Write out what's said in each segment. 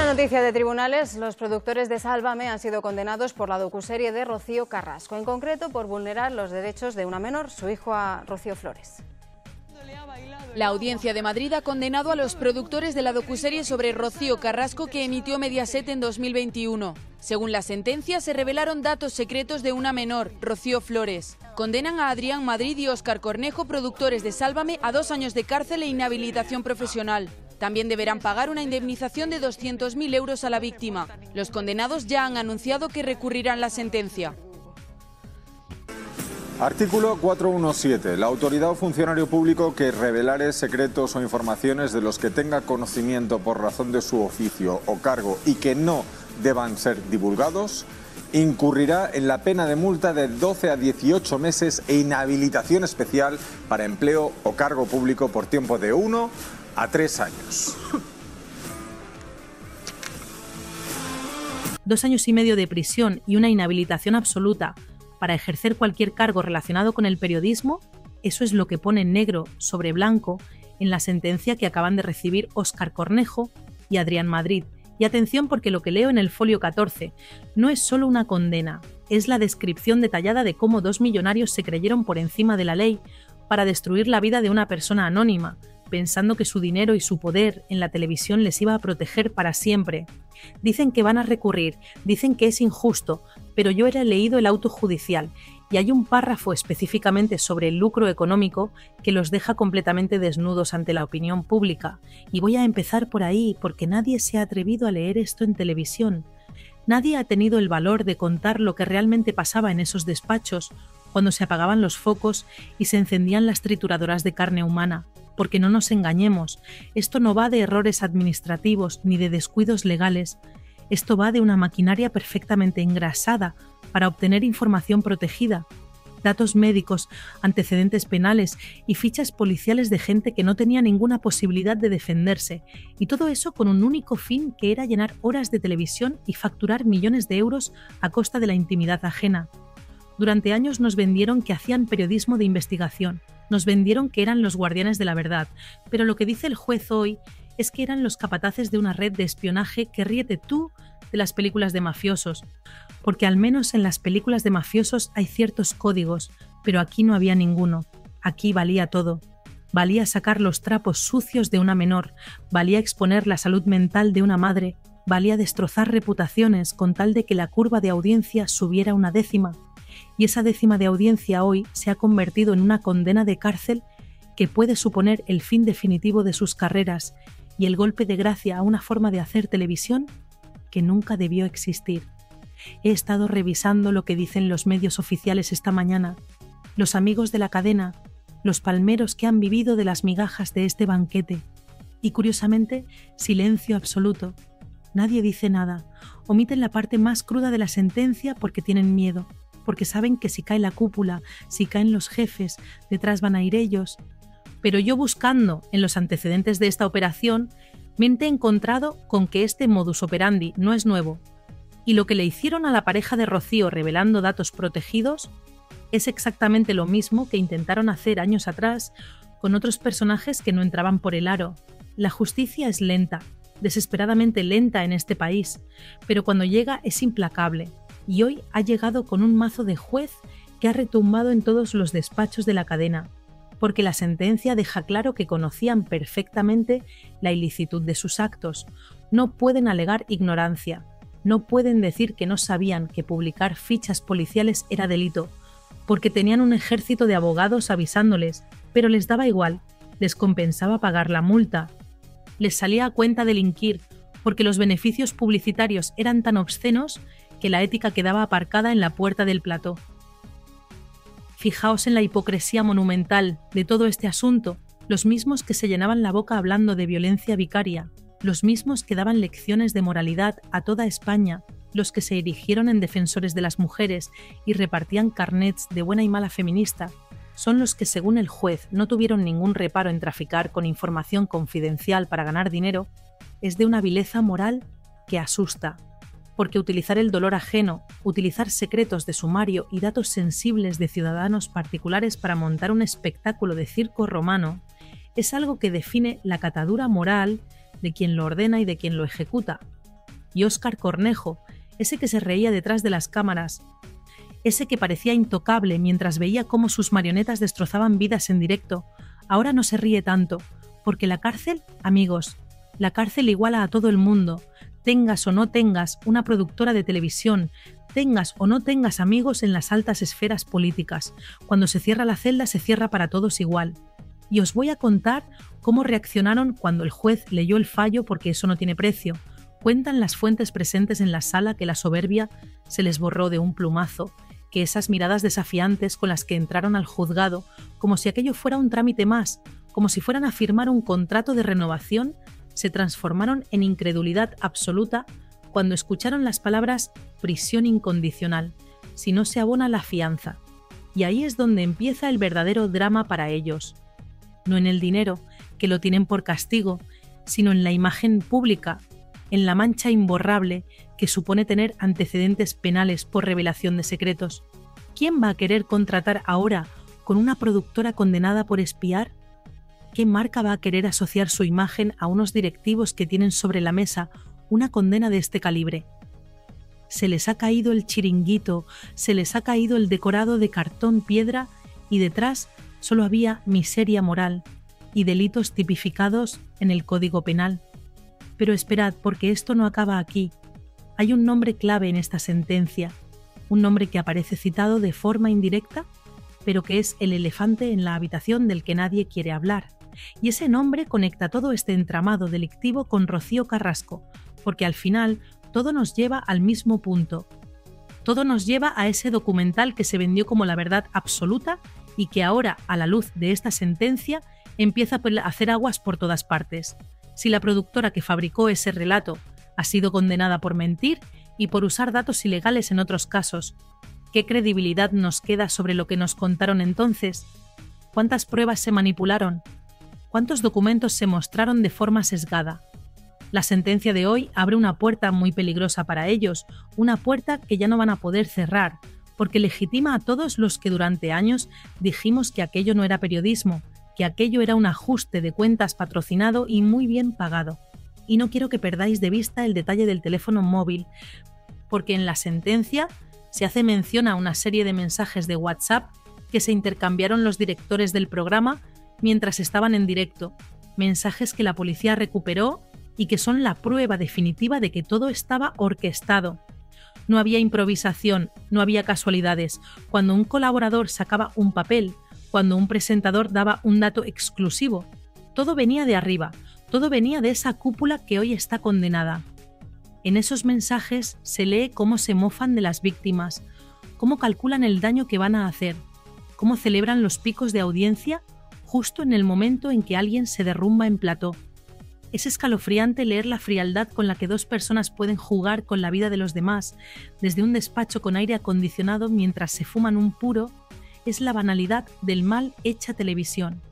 Una noticia de tribunales: los productores de Sálvame han sido condenados por la docuserie de Rocío Carrasco, en concreto por vulnerar los derechos de una menor, su hijo, a Rocío Flores. La Audiencia de Madrid ha condenado a los productores de la docuserie sobre Rocío Carrasco que emitió Mediaset en 2021. Según la sentencia, se revelaron datos secretos de una menor, Rocío Flores. Condenan a Adrián Madrid y Óscar Cornejo, productores de Sálvame, a 2 años de cárcel e inhabilitación profesional. También deberán pagar una indemnización de 200.000 euros a la víctima. Los condenados ya han anunciado que recurrirán la sentencia. Artículo 417. La autoridad o funcionario público que revelare secretos o informaciones de los que tenga conocimiento por razón de su oficio o cargo y que no deban ser divulgados, incurrirá en la pena de multa de 12 a 18 meses e inhabilitación especial para empleo o cargo público por tiempo de 1 a 3 años. 2 años y medio de prisión y una inhabilitación absoluta para ejercer cualquier cargo relacionado con el periodismo, eso es lo que pone negro sobre blanco en la sentencia que acaban de recibir Óscar Cornejo y Adrián Madrid. Y atención, porque lo que leo en el folio 14 no es solo una condena, es la descripción detallada de cómo 2 millonarios se creyeron por encima de la ley para destruir la vida de una persona anónima, pensando que su dinero y su poder en la televisión les iba a proteger para siempre. Dicen que van a recurrir, dicen que es injusto, pero yo he leído el auto judicial y hay un párrafo específicamente sobre el lucro económico que los deja completamente desnudos ante la opinión pública. Y voy a empezar por ahí, porque nadie se ha atrevido a leer esto en televisión. Nadie ha tenido el valor de contar lo que realmente pasaba en esos despachos cuando se apagaban los focos y se encendían las trituradoras de carne humana. Porque no nos engañemos, esto no va de errores administrativos ni de descuidos legales. Esto va de una maquinaria perfectamente engrasada para obtener información protegida, datos médicos, antecedentes penales y fichas policiales de gente que no tenía ninguna posibilidad de defenderse, y todo eso con un único fin, que era llenar horas de televisión y facturar millones de euros a costa de la intimidad ajena. Durante años nos vendieron que hacían periodismo de investigación, nos vendieron que eran los guardianes de la verdad, pero lo que dice el juez hoy es que eran los capataces de una red de espionaje que ríete tú de las películas de mafiosos, porque al menos en las películas de mafiosos hay ciertos códigos, pero aquí no había ninguno. Aquí valía todo. Valía sacar los trapos sucios de una menor, valía exponer la salud mental de una madre, valía destrozar reputaciones con tal de que la curva de audiencia subiera una décima. Y esa décima de audiencia hoy se ha convertido en una condena de cárcel que puede suponer el fin definitivo de sus carreras y el golpe de gracia a una forma de hacer televisión que nunca debió existir. He estado revisando lo que dicen los medios oficiales esta mañana, los amigos de la cadena, los palmeros que han vivido de las migajas de este banquete. Y curiosamente, silencio absoluto. Nadie dice nada. Omiten la parte más cruda de la sentencia porque tienen miedo, porque saben que si cae la cúpula, si caen los jefes, detrás van a ir ellos. Pero yo, buscando en los antecedentes de esta operación, me he encontrado con que este modus operandi no es nuevo, y lo que le hicieron a la pareja de Rocío revelando datos protegidos es exactamente lo mismo que intentaron hacer años atrás con otros personajes que no entraban por el aro. La justicia es lenta, desesperadamente lenta en este país, pero cuando llega es implacable, y hoy ha llegado con un mazo de juez que ha retumbado en todos los despachos de la cadena, porque la sentencia deja claro que conocían perfectamente la ilicitud de sus actos. No pueden alegar ignorancia, no pueden decir que no sabían que publicar fichas policiales era delito, porque tenían un ejército de abogados avisándoles, pero les daba igual, les compensaba pagar la multa. Les salía a cuenta delinquir, porque los beneficios publicitarios eran tan obscenos que la ética quedaba aparcada en la puerta del plató. Fijaos en la hipocresía monumental de todo este asunto, los mismos que se llenaban la boca hablando de violencia vicaria, los mismos que daban lecciones de moralidad a toda España, los que se erigieron en defensores de las mujeres y repartían carnets de buena y mala feminista, son los que, según el juez, no tuvieron ningún reparo en traficar con información confidencial para ganar dinero. Es de una vileza moral que asusta, porque utilizar el dolor ajeno, utilizar secretos de sumario y datos sensibles de ciudadanos particulares para montar un espectáculo de circo romano es algo que define la catadura moral de quien lo ordena y de quien lo ejecuta. y Óscar Cornejo, ese que se reía detrás de las cámaras, ese que parecía intocable mientras veía cómo sus marionetas destrozaban vidas en directo, ahora no se ríe tanto, porque la cárcel, amigos, la cárcel iguala a todo el mundo, tengas o no tengas una productora de televisión, tengas o no tengas amigos en las altas esferas políticas. Cuando se cierra la celda se cierra para todos igual. Y os voy a contar cómo reaccionaron cuando el juez leyó el fallo, porque eso no tiene precio. Cuentan las fuentes presentes en la sala que la soberbia se les borró de un plumazo, que esas miradas desafiantes con las que entraron al juzgado, como si aquello fuera un trámite más, como si fueran a firmar un contrato de renovación, se transformaron en incredulidad absoluta cuando escucharon las palabras prisión incondicional, si no se abona la fianza. Y ahí es donde empieza el verdadero drama para ellos. No en el dinero, que lo tienen por castigo, sino en la imagen pública, en la mancha imborrable que supone tener antecedentes penales por revelación de secretos. ¿Quién va a querer contratar ahora con una productora condenada por espiar? ¿Qué marca va a querer asociar su imagen a unos directivos que tienen sobre la mesa una condena de este calibre? Se les ha caído el chiringuito, se les ha caído el decorado de cartón piedra y detrás solo había miseria moral y delitos tipificados en el Código Penal. Pero esperad, porque esto no acaba aquí. Hay un nombre clave en esta sentencia, un nombre que aparece citado de forma indirecta, pero que es el elefante en la habitación del que nadie quiere hablar. Y ese nombre conecta todo este entramado delictivo con Rocío Carrasco, porque al final todo nos lleva al mismo punto. Todo nos lleva a ese documental que se vendió como la verdad absoluta y que ahora, a la luz de esta sentencia, empieza a hacer aguas por todas partes. Si la productora que fabricó ese relato ha sido condenada por mentir y por usar datos ilegales en otros casos, ¿qué credibilidad nos queda sobre lo que nos contaron entonces? ¿Cuántas pruebas se manipularon? ¿Cuántos documentos se mostraron de forma sesgada? La sentencia de hoy abre una puerta muy peligrosa para ellos, una puerta que ya no van a poder cerrar, porque legitima a todos los que durante años dijimos que aquello no era periodismo, que aquello era un ajuste de cuentas patrocinado y muy bien pagado. Y no quiero que perdáis de vista el detalle del teléfono móvil, porque en la sentencia se hace mención a una serie de mensajes de WhatsApp que se intercambiaron los directores del programa mientras estaban en directo, mensajes que la policía recuperó y que son la prueba definitiva de que todo estaba orquestado. No había improvisación, no había casualidades. Cuando un colaborador sacaba un papel, cuando un presentador daba un dato exclusivo, todo venía de arriba, todo venía de esa cúpula que hoy está condenada. En esos mensajes se lee cómo se mofan de las víctimas, cómo calculan el daño que van a hacer, cómo celebran los picos de audiencia justo en el momento en que alguien se derrumba en plató. Es escalofriante leer la frialdad con la que dos personas pueden jugar con la vida de los demás, desde un despacho con aire acondicionado mientras se fuman un puro. Es la banalidad del mal hecha televisión.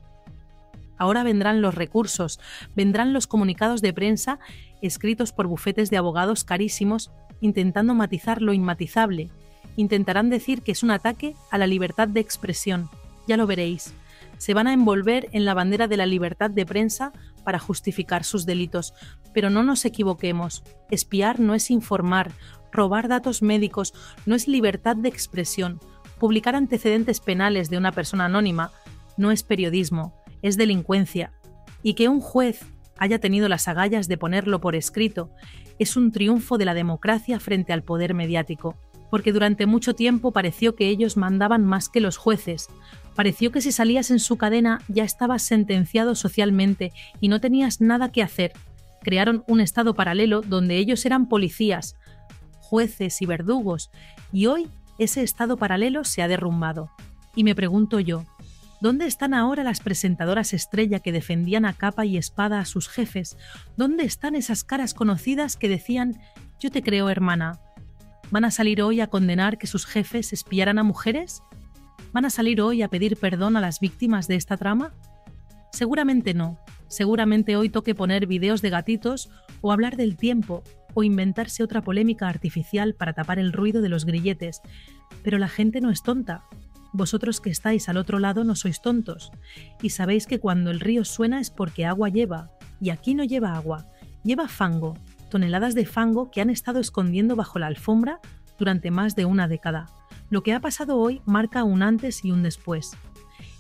Ahora vendrán los recursos, vendrán los comunicados de prensa escritos por bufetes de abogados carísimos intentando matizar lo inmatizable. Intentarán decir que es un ataque a la libertad de expresión. Ya lo veréis. Se van a envolver en la bandera de la libertad de prensa para justificar sus delitos. Pero no nos equivoquemos. Espiar no es informar. Robar datos médicos no es libertad de expresión. Publicar antecedentes penales de una persona anónima no es periodismo, es delincuencia. Y que un juez haya tenido las agallas de ponerlo por escrito es un triunfo de la democracia frente al poder mediático. Porque durante mucho tiempo pareció que ellos mandaban más que los jueces. Pareció que si salías en su cadena ya estabas sentenciado socialmente y no tenías nada que hacer. Crearon un estado paralelo donde ellos eran policías, jueces y verdugos, y hoy ese estado paralelo se ha derrumbado. Y me pregunto yo, ¿dónde están ahora las presentadoras estrella que defendían a capa y espada a sus jefes? ¿Dónde están esas caras conocidas que decían, yo te creo, hermana? ¿Van a salir hoy a condenar que sus jefes espiaran a mujeres? ¿Van a salir hoy a pedir perdón a las víctimas de esta trama? Seguramente no. Seguramente hoy toque poner videos de gatitos o hablar del tiempo o inventarse otra polémica artificial para tapar el ruido de los grilletes. Pero la gente no es tonta. Vosotros que estáis al otro lado no sois tontos. Y sabéis que cuando el río suena es porque agua lleva. Y aquí no lleva agua, lleva fango. toneladas de fango que han estado escondiendo bajo la alfombra durante más de una década. Lo que ha pasado hoy marca un antes y un después.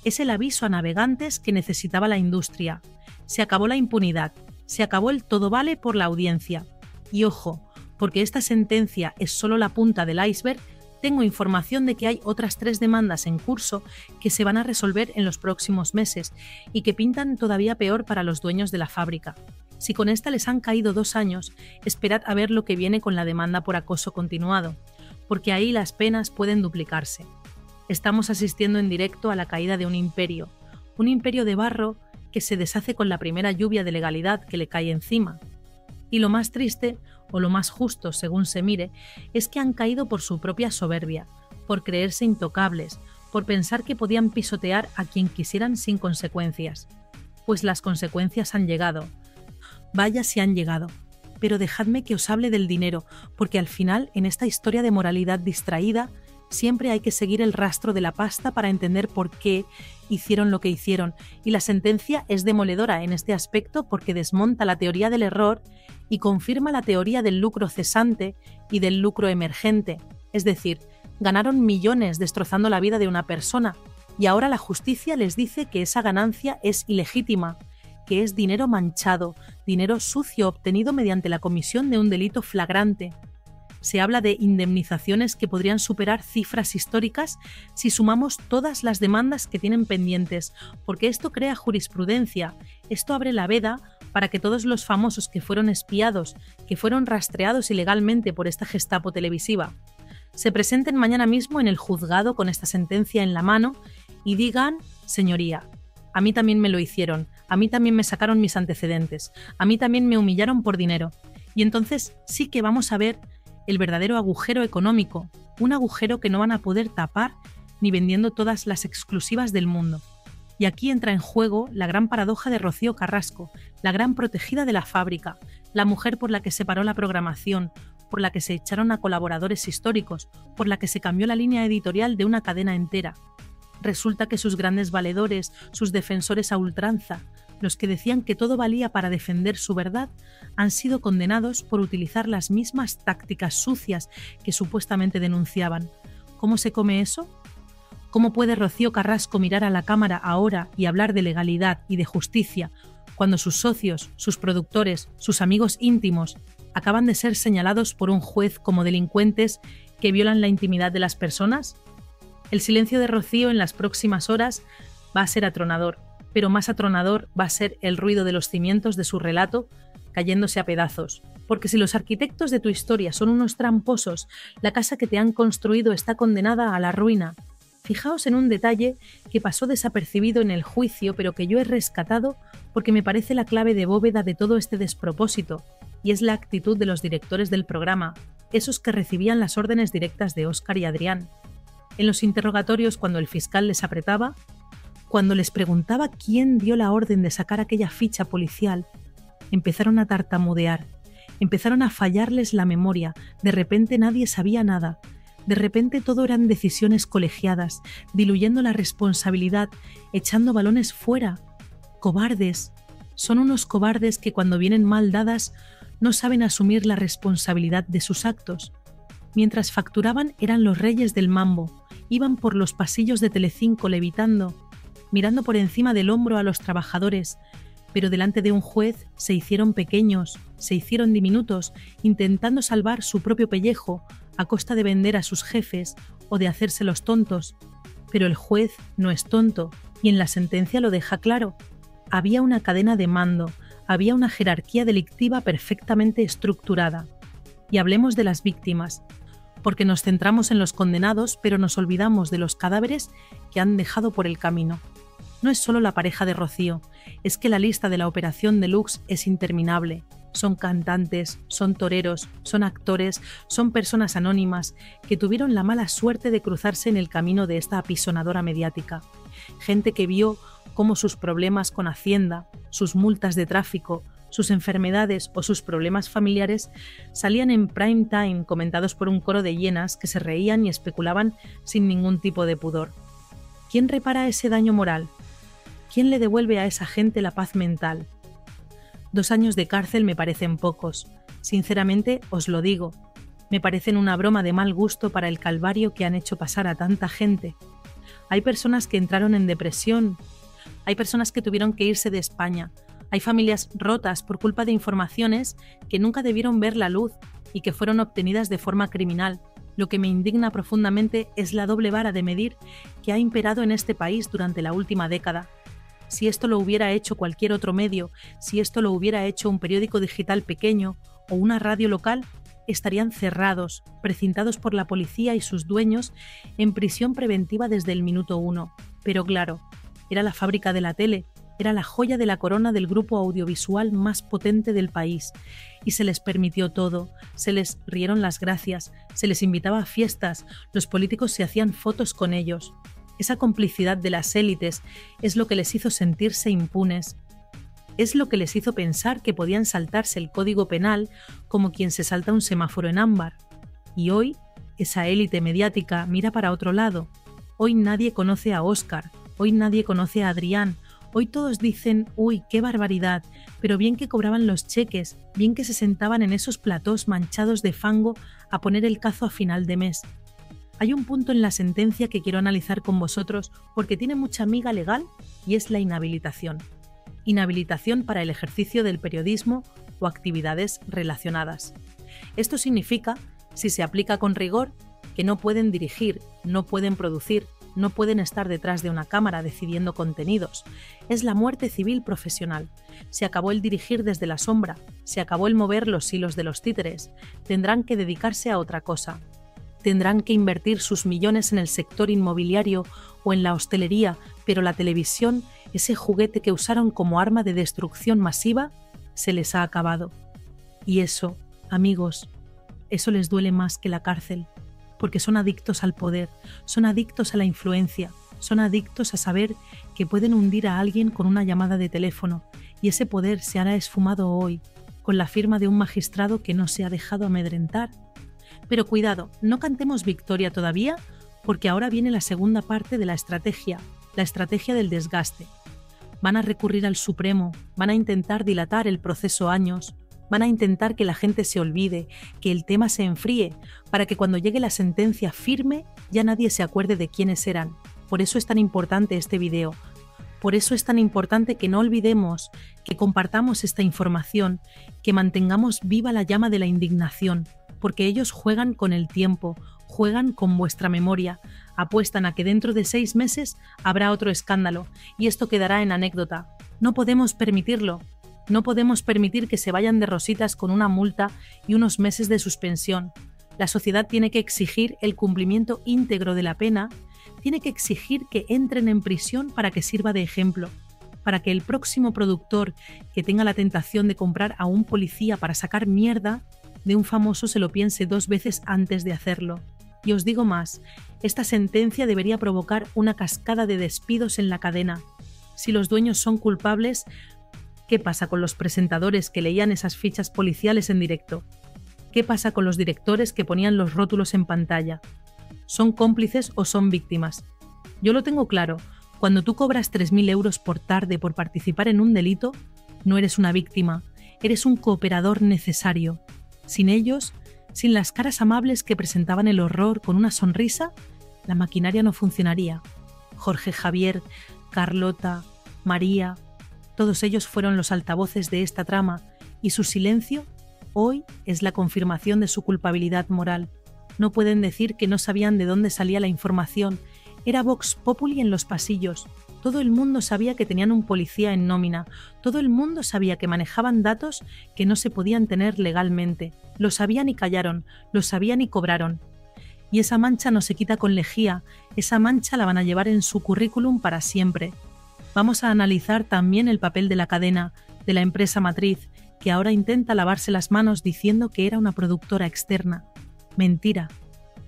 Es el aviso a navegantes que necesitaba la industria. Se acabó la impunidad, se acabó el todo vale por la audiencia. Y ojo, porque esta sentencia es solo la punta del iceberg, tengo información de que hay otras 3 demandas en curso que se van a resolver en los próximos meses y que pintan todavía peor para los dueños de la fábrica. Si con esta les han caído 2 años, esperad a ver lo que viene con la demanda por acoso continuado, porque ahí las penas pueden duplicarse. Estamos asistiendo en directo a la caída de un imperio de barro que se deshace con la primera lluvia de legalidad que le cae encima. Y lo más triste, o lo más justo según se mire, es que han caído por su propia soberbia, por creerse intocables, por pensar que podían pisotear a quien quisieran sin consecuencias. Pues las consecuencias han llegado. Vaya si han llegado. Pero dejadme que os hable del dinero, porque al final, en esta historia de moralidad distraída, siempre hay que seguir el rastro de la pasta para entender por qué hicieron lo que hicieron, y la sentencia es demoledora en este aspecto porque desmonta la teoría del error y confirma la teoría del lucro cesante y del lucro emergente, es decir, ganaron millones destrozando la vida de una persona, y ahora la justicia les dice que esa ganancia es ilegítima, que es dinero manchado, dinero sucio obtenido mediante la comisión de un delito flagrante. Se habla de indemnizaciones que podrían superar cifras históricas si sumamos todas las demandas que tienen pendientes, porque esto crea jurisprudencia, esto abre la veda para que todos los famosos que fueron espiados, que fueron rastreados ilegalmente por esta Gestapo televisiva, se presenten mañana mismo en el juzgado con esta sentencia en la mano y digan: señoría, a mí también me lo hicieron, a mí también me sacaron mis antecedentes, a mí también me humillaron por dinero. Y entonces sí que vamos a ver el verdadero agujero económico, un agujero que no van a poder tapar ni vendiendo todas las exclusivas del mundo. Y aquí entra en juego la gran paradoja de Rocío Carrasco, la gran protegida de la fábrica, la mujer por la que se paró la programación, por la que se echaron a colaboradores históricos, por la que se cambió la línea editorial de una cadena entera. Resulta que sus grandes valedores, sus defensores a ultranza, los que decían que todo valía para defender su verdad, han sido condenados por utilizar las mismas tácticas sucias que supuestamente denunciaban. ¿Cómo se come eso? ¿Cómo puede Rocío Carrasco mirar a la cámara ahora y hablar de legalidad y de justicia cuando sus socios, sus productores, sus amigos íntimos acaban de ser señalados por un juez como delincuentes que violan la intimidad de las personas? El silencio de Rocío en las próximas horas va a ser atronador, pero más atronador va a ser el ruido de los cimientos de su relato cayéndose a pedazos. Porque si los arquitectos de tu historia son unos tramposos, la casa que te han construido está condenada a la ruina. Fijaos en un detalle que pasó desapercibido en el juicio, pero que yo he rescatado porque me parece la clave de bóveda de todo este despropósito, y es la actitud de los directores del programa, esos que recibían las órdenes directas de Óscar y Adrián. En los interrogatorios, cuando el fiscal les apretaba, cuando les preguntaba quién dio la orden de sacar aquella ficha policial, empezaron a tartamudear, empezaron a fallarles la memoria, de repente nadie sabía nada, de repente todo eran decisiones colegiadas, diluyendo la responsabilidad, echando balones fuera. Cobardes, son unos cobardes que cuando vienen mal dadas no saben asumir la responsabilidad de sus actos. Mientras facturaban eran los reyes del mambo, iban por los pasillos de Telecinco levitando, mirando por encima del hombro a los trabajadores, pero delante de un juez se hicieron pequeños, se hicieron diminutos, intentando salvar su propio pellejo a costa de vender a sus jefes o de hacerse los tontos. Pero el juez no es tonto, y en la sentencia lo deja claro. Había una cadena de mando, había una jerarquía delictiva perfectamente estructurada. Y hablemos de las víctimas, porque nos centramos en los condenados, pero nos olvidamos de los cadáveres que han dejado por el camino. No es solo la pareja de Rocío, es que la lista de la Operación Deluxe es interminable. Son cantantes, son toreros, son actores, son personas anónimas que tuvieron la mala suerte de cruzarse en el camino de esta apisonadora mediática. Gente que vio cómo sus problemas con Hacienda, sus multas de tráfico, sus enfermedades o sus problemas familiares salían en prime time comentados por un coro de hienas que se reían y especulaban sin ningún tipo de pudor. ¿Quién repara ese daño moral? ¿Quién le devuelve a esa gente la paz mental? 2 años de cárcel me parecen pocos. Sinceramente, os lo digo, me parecen una broma de mal gusto para el calvario que han hecho pasar a tanta gente. Hay personas que entraron en depresión, hay personas que tuvieron que irse de España, hay familias rotas por culpa de informaciones que nunca debieron ver la luz y que fueron obtenidas de forma criminal. Lo que me indigna profundamente es la doble vara de medir que ha imperado en este país durante la última década. Si esto lo hubiera hecho cualquier otro medio, si esto lo hubiera hecho un periódico digital pequeño o una radio local, estarían cerrados, precintados por la policía y sus dueños en prisión preventiva desde el minuto 1. Pero claro, era la fábrica de la tele, era la joya de la corona del grupo audiovisual más potente del país, y se les permitió todo, se les rieron las gracias, se les invitaba a fiestas, los políticos se hacían fotos con ellos. Esa complicidad de las élites es lo que les hizo sentirse impunes. Es lo que les hizo pensar que podían saltarse el código penal como quien se salta un semáforo en ámbar. Y hoy, esa élite mediática mira para otro lado. Hoy nadie conoce a Óscar, hoy nadie conoce a Adrián, hoy todos dicen, uy, qué barbaridad, pero bien que cobraban los cheques, bien que se sentaban en esos platós manchados de fango a poner el cazo a final de mes. Hay un punto en la sentencia que quiero analizar con vosotros porque tiene mucha miga legal y es la inhabilitación. Inhabilitación para el ejercicio del periodismo o actividades relacionadas. Esto significa, si se aplica con rigor, que no pueden dirigir, no pueden producir, no pueden estar detrás de una cámara decidiendo contenidos. Es la muerte civil profesional. Se acabó el dirigir desde la sombra, se acabó el mover los hilos de los títeres. Tendrán que dedicarse a otra cosa. Tendrán que invertir sus millones en el sector inmobiliario o en la hostelería, pero la televisión, ese juguete que usaron como arma de destrucción masiva, se les ha acabado. Y eso, amigos, eso les duele más que la cárcel, porque son adictos al poder, son adictos a la influencia, son adictos a saber que pueden hundir a alguien con una llamada de teléfono, y ese poder se hará esfumado hoy, con la firma de un magistrado que no se ha dejado amedrentar. Pero cuidado, no cantemos victoria todavía, porque ahora viene la segunda parte de la estrategia del desgaste. Van a recurrir al Supremo, van a intentar dilatar el proceso años, van a intentar que la gente se olvide, que el tema se enfríe, para que cuando llegue la sentencia firme ya nadie se acuerde de quiénes eran. Por eso es tan importante este video. Por eso es tan importante que no olvidemos, que compartamos esta información, que mantengamos viva la llama de la indignación, porque ellos juegan con el tiempo, juegan con vuestra memoria, apuestan a que dentro de 6 meses habrá otro escándalo y esto quedará en anécdota. No podemos permitirlo. No podemos permitir que se vayan de rositas con una multa y unos meses de suspensión. La sociedad tiene que exigir el cumplimiento íntegro de la pena, tiene que exigir que entren en prisión para que sirva de ejemplo, para que el próximo productor que tenga la tentación de comprar a un policía para sacar mierda de un famoso se lo piense 2 veces antes de hacerlo. Y os digo más, esta sentencia debería provocar una cascada de despidos en la cadena. Si los dueños son culpables, ¿qué pasa con los presentadores que leían esas fichas policiales en directo? ¿Qué pasa con los directores que ponían los rótulos en pantalla? ¿Son cómplices o son víctimas? Yo lo tengo claro, cuando tú cobras 3.000 euros por tarde por participar en un delito, no eres una víctima, eres un cooperador necesario. Sin ellos, sin las caras amables que presentaban el horror con una sonrisa, la maquinaria no funcionaría. Jorge Javier, Carlota, María, todos ellos fueron los altavoces de esta trama y su silencio hoy es la confirmación de su culpabilidad moral. No pueden decir que no sabían de dónde salía la información. Era Vox Populi en los pasillos. Todo el mundo sabía que tenían un policía en nómina. Todo el mundo sabía que manejaban datos que no se podían tener legalmente. Lo sabían y callaron, lo sabían y cobraron. Y esa mancha no se quita con lejía, esa mancha la van a llevar en su currículum para siempre. Vamos a analizar también el papel de la cadena, de la empresa matriz, que ahora intenta lavarse las manos diciendo que era una productora externa. Mentira,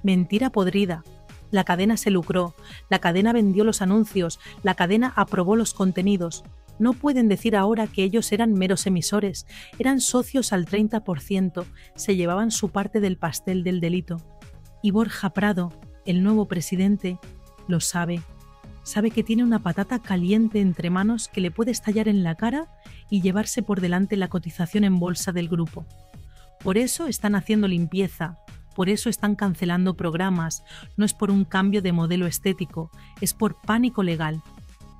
mentira podrida. La cadena se lucró, la cadena vendió los anuncios, la cadena aprobó los contenidos. No pueden decir ahora que ellos eran meros emisores, eran socios al 30%, se llevaban su parte del pastel del delito. Y Borja Prado, el nuevo presidente, lo sabe. Sabe que tiene una patata caliente entre manos que le puede estallar en la cara y llevarse por delante la cotización en bolsa del grupo. Por eso están haciendo limpieza, por eso están cancelando programas, no es por un cambio de modelo estético, es por pánico legal.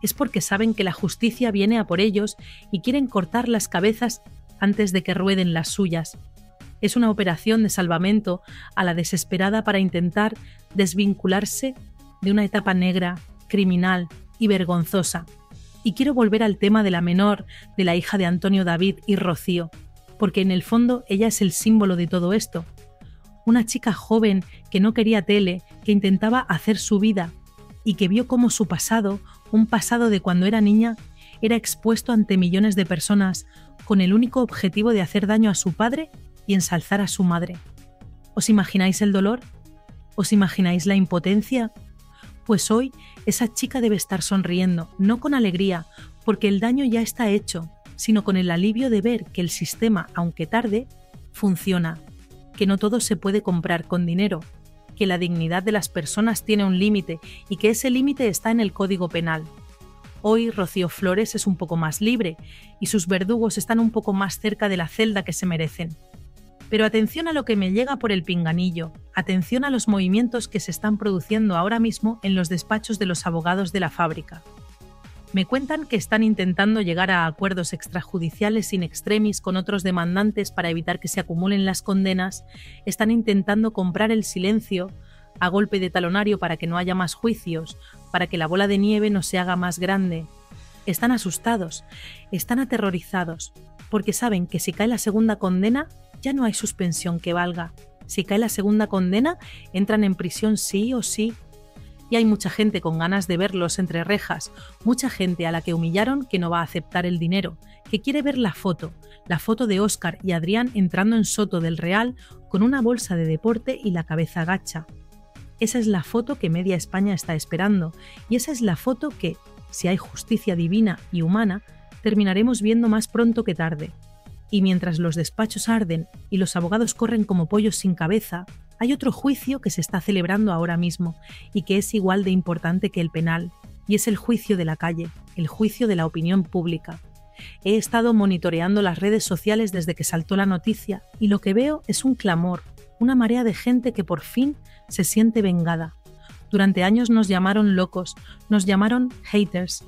Es porque saben que la justicia viene a por ellos y quieren cortar las cabezas antes de que rueden las suyas. Es una operación de salvamento a la desesperada para intentar desvincularse de una etapa negra, criminal y vergonzosa. Y quiero volver al tema de la menor, de la hija de Antonio David y Rocío, porque en el fondo ella es el símbolo de todo esto. Una chica joven que no quería tele, que intentaba hacer su vida y que vio cómo su pasado, un pasado de cuando era niña, era expuesto ante millones de personas con el único objetivo de hacer daño a su padre y ensalzar a su madre. ¿Os imagináis el dolor? ¿Os imagináis la impotencia? Pues hoy esa chica debe estar sonriendo, no con alegría, porque el daño ya está hecho, sino con el alivio de ver que el sistema, aunque tarde, funciona, que no todo se puede comprar con dinero, que la dignidad de las personas tiene un límite y que ese límite está en el Código Penal. Hoy Rocío Flores es un poco más libre y sus verdugos están un poco más cerca de la celda que se merecen. Pero atención a lo que me llega por el pinganillo, atención a los movimientos que se están produciendo ahora mismo en los despachos de los abogados de la fábrica. Me cuentan que están intentando llegar a acuerdos extrajudiciales in extremis con otros demandantes para evitar que se acumulen las condenas, están intentando comprar el silencio a golpe de talonario para que no haya más juicios, para que la bola de nieve no se haga más grande. Están asustados, están aterrorizados, porque saben que si cae la segunda condena, ya no hay suspensión que valga. Si cae la segunda condena, entran en prisión sí o sí. Y hay mucha gente con ganas de verlos entre rejas, mucha gente a la que humillaron que no va a aceptar el dinero, que quiere ver la foto de Óscar y Adrián entrando en Soto del Real con una bolsa de deporte y la cabeza gacha. Esa es la foto que media España está esperando, y esa es la foto que, si hay justicia divina y humana, terminaremos viendo más pronto que tarde. Y mientras los despachos arden y los abogados corren como pollos sin cabeza, hay otro juicio que se está celebrando ahora mismo y que es igual de importante que el penal, y es el juicio de la calle, el juicio de la opinión pública. He estado monitoreando las redes sociales desde que saltó la noticia y lo que veo es un clamor, una marea de gente que por fin se siente vengada. Durante años nos llamaron locos, nos llamaron haters.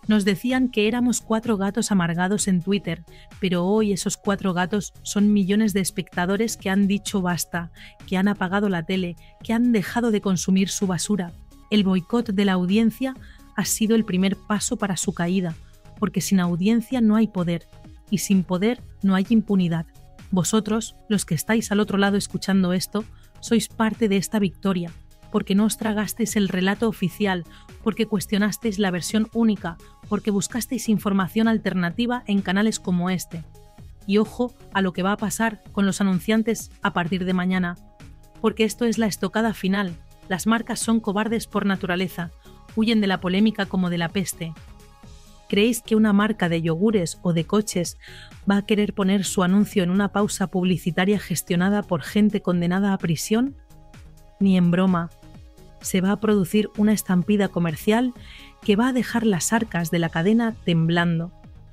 Nos decían que éramos 4 gatos amargados en Twitter, pero hoy esos 4 gatos son millones de espectadores que han dicho basta, que han apagado la tele, que han dejado de consumir su basura. El boicot de la audiencia ha sido el primer paso para su caída, porque sin audiencia no hay poder, y sin poder no hay impunidad. Vosotros, los que estáis al otro lado escuchando esto, sois parte de esta victoria, porque no os tragasteis el relato oficial, porque cuestionasteis la versión única, porque buscasteis información alternativa en canales como este. Y ojo a lo que va a pasar con los anunciantes a partir de mañana, porque esto es la estocada final. Las marcas son cobardes por naturaleza, huyen de la polémica como de la peste. ¿Creéis que una marca de yogures o de coches va a querer poner su anuncio en una pausa publicitaria gestionada por gente condenada a prisión? Ni en broma. Se va a producir una estampida comercial que va a dejar las arcas de la cadena temblando.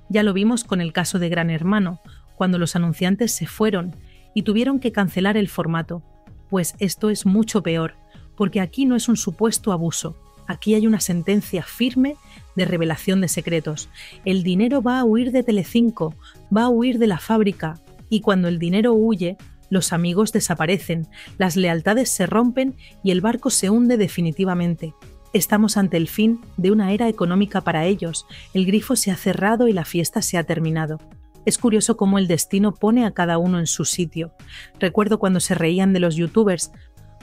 Ya lo vimos con el caso de Gran Hermano, cuando los anunciantes se fueron y tuvieron que cancelar el formato. Pues esto es mucho peor, porque aquí no es un supuesto abuso, aquí hay una sentencia firme de revelación de secretos. El dinero va a huir de Telecinco, va a huir de la fábrica, y cuando el dinero huye, los amigos desaparecen, las lealtades se rompen y el barco se hunde definitivamente. Estamos ante el fin de una era económica para ellos, el grifo se ha cerrado y la fiesta se ha terminado. Es curioso cómo el destino pone a cada uno en su sitio. Recuerdo cuando se reían de los youtubers,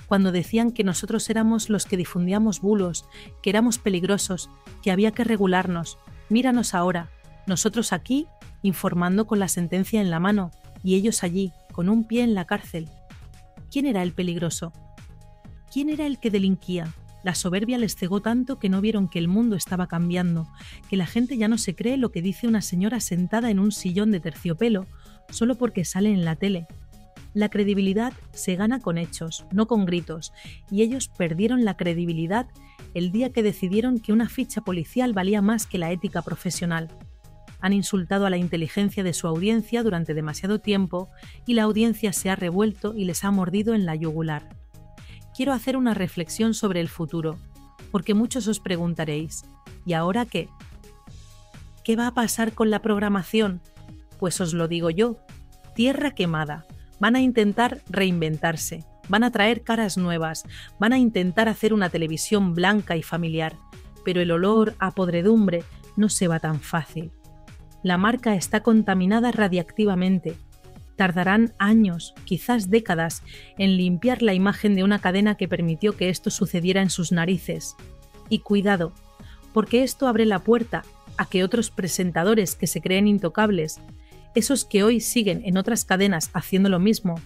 cuando decían que nosotros éramos los que difundíamos bulos, que éramos peligrosos, que había que regularnos. Míranos ahora, nosotros aquí, informando con la sentencia en la mano, y ellos allí, con un pie en la cárcel. ¿Quién era el peligroso? ¿Quién era el que delinquía? La soberbia les cegó tanto que no vieron que el mundo estaba cambiando, que la gente ya no se cree lo que dice una señora sentada en un sillón de terciopelo, solo porque sale en la tele. La credibilidad se gana con hechos, no con gritos, y ellos perdieron la credibilidad el día que decidieron que una ficha policial valía más que la ética profesional. Han insultado a la inteligencia de su audiencia durante demasiado tiempo y la audiencia se ha revuelto y les ha mordido en la yugular. Quiero hacer una reflexión sobre el futuro, porque muchos os preguntaréis, ¿y ahora qué? ¿Qué va a pasar con la programación? Pues os lo digo yo, tierra quemada. Van a intentar reinventarse, van a traer caras nuevas, van a intentar hacer una televisión blanca y familiar, pero el olor a podredumbre no se va tan fácil. La marca está contaminada radiactivamente. Tardarán años, quizás décadas, en limpiar la imagen de una cadena que permitió que esto sucediera en sus narices. Y cuidado, porque esto abre la puerta a que otros presentadores que se creen intocables, esos que hoy siguen en otras cadenas haciendo lo mismo,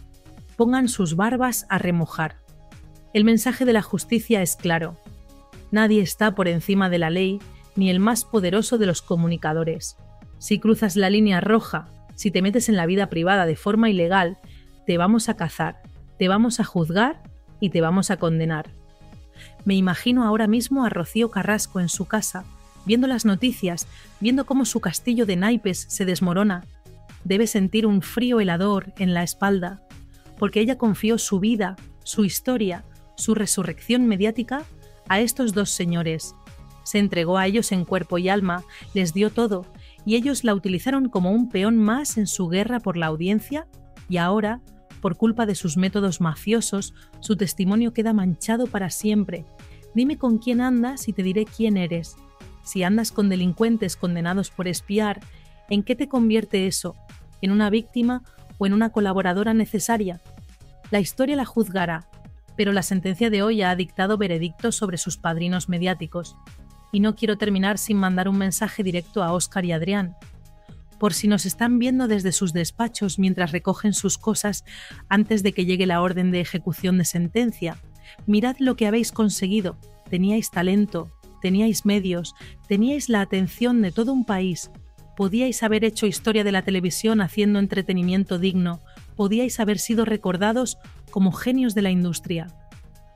pongan sus barbas a remojar. El mensaje de la justicia es claro. Nadie está por encima de la ley, ni el más poderoso de los comunicadores. Si cruzas la línea roja, si te metes en la vida privada de forma ilegal, te vamos a cazar, te vamos a juzgar y te vamos a condenar. Me imagino ahora mismo a Rocío Carrasco en su casa, viendo las noticias, viendo cómo su castillo de naipes se desmorona. Debe sentir un frío helador en la espalda, porque ella confió su vida, su historia, su resurrección mediática a estos dos señores. Se entregó a ellos en cuerpo y alma, les dio todo, y ellos la utilizaron como un peón más en su guerra por la audiencia, y ahora, por culpa de sus métodos mafiosos, su testimonio queda manchado para siempre. Dime con quién andas y te diré quién eres. Si andas con delincuentes condenados por espiar, ¿en qué te convierte eso? ¿En una víctima o en una colaboradora necesaria? La historia la juzgará, pero la sentencia de hoy ha dictado veredicto sobre sus padrinos mediáticos. Y no quiero terminar sin mandar un mensaje directo a Óscar y Adrián. Por si nos están viendo desde sus despachos mientras recogen sus cosas antes de que llegue la orden de ejecución de sentencia, mirad lo que habéis conseguido. Teníais talento, teníais medios, teníais la atención de todo un país. Podíais haber hecho historia de la televisión haciendo entretenimiento digno, podíais haber sido recordados como genios de la industria.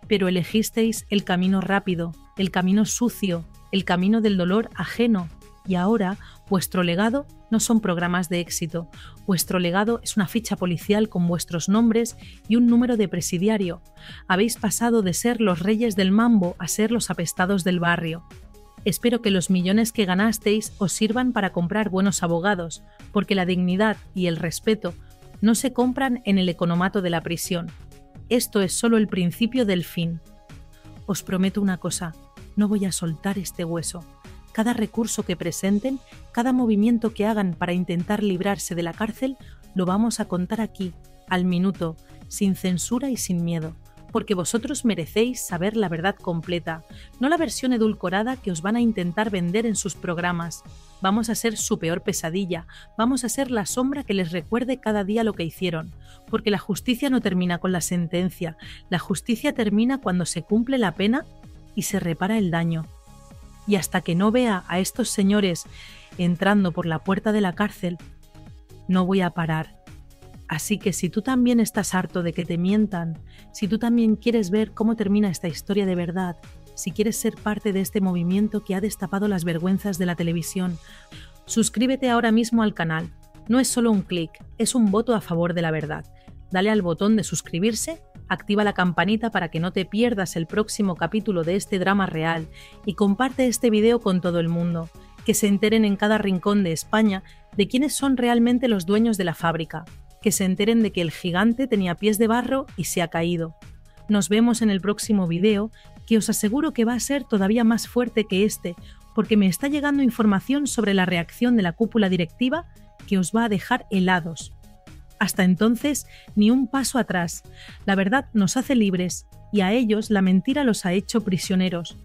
Pero elegisteis el camino rápido, el camino sucio, el camino del dolor ajeno, y ahora vuestro legado no son programas de éxito, vuestro legado es una ficha policial con vuestros nombres y un número de presidiario. Habéis pasado de ser los reyes del mambo a ser los apestados del barrio. Espero que los millones que ganasteis os sirvan para comprar buenos abogados, porque la dignidad y el respeto no se compran en el economato de la prisión. Esto es solo el principio del fin. Os prometo una cosa, no voy a soltar este hueso. Cada recurso que presenten, cada movimiento que hagan para intentar librarse de la cárcel, lo vamos a contar aquí, al minuto, sin censura y sin miedo, porque vosotros merecéis saber la verdad completa, no la versión edulcorada que os van a intentar vender en sus programas. Vamos a ser su peor pesadilla, vamos a ser la sombra que les recuerde cada día lo que hicieron, porque la justicia no termina con la sentencia, la justicia termina cuando se cumple la pena y se repara el daño. Y hasta que no vea a estos señores entrando por la puerta de la cárcel, no voy a parar. Así que si tú también estás harto de que te mientan, si tú también quieres ver cómo termina esta historia de verdad, si quieres ser parte de este movimiento que ha destapado las vergüenzas de la televisión, suscríbete ahora mismo al canal. No es solo un clic, es un voto a favor de la verdad. Dale al botón de suscribirse, activa la campanita para que no te pierdas el próximo capítulo de este drama real y comparte este video con todo el mundo, que se enteren en cada rincón de España de quiénes son realmente los dueños de la fábrica, que se enteren de que el gigante tenía pies de barro y se ha caído. Nos vemos en el próximo video, que os aseguro que va a ser todavía más fuerte que este, porque me está llegando información sobre la reacción de la cúpula directiva que os va a dejar helados. Hasta entonces, ni un paso atrás. La verdad nos hace libres, y a ellos la mentira los ha hecho prisioneros.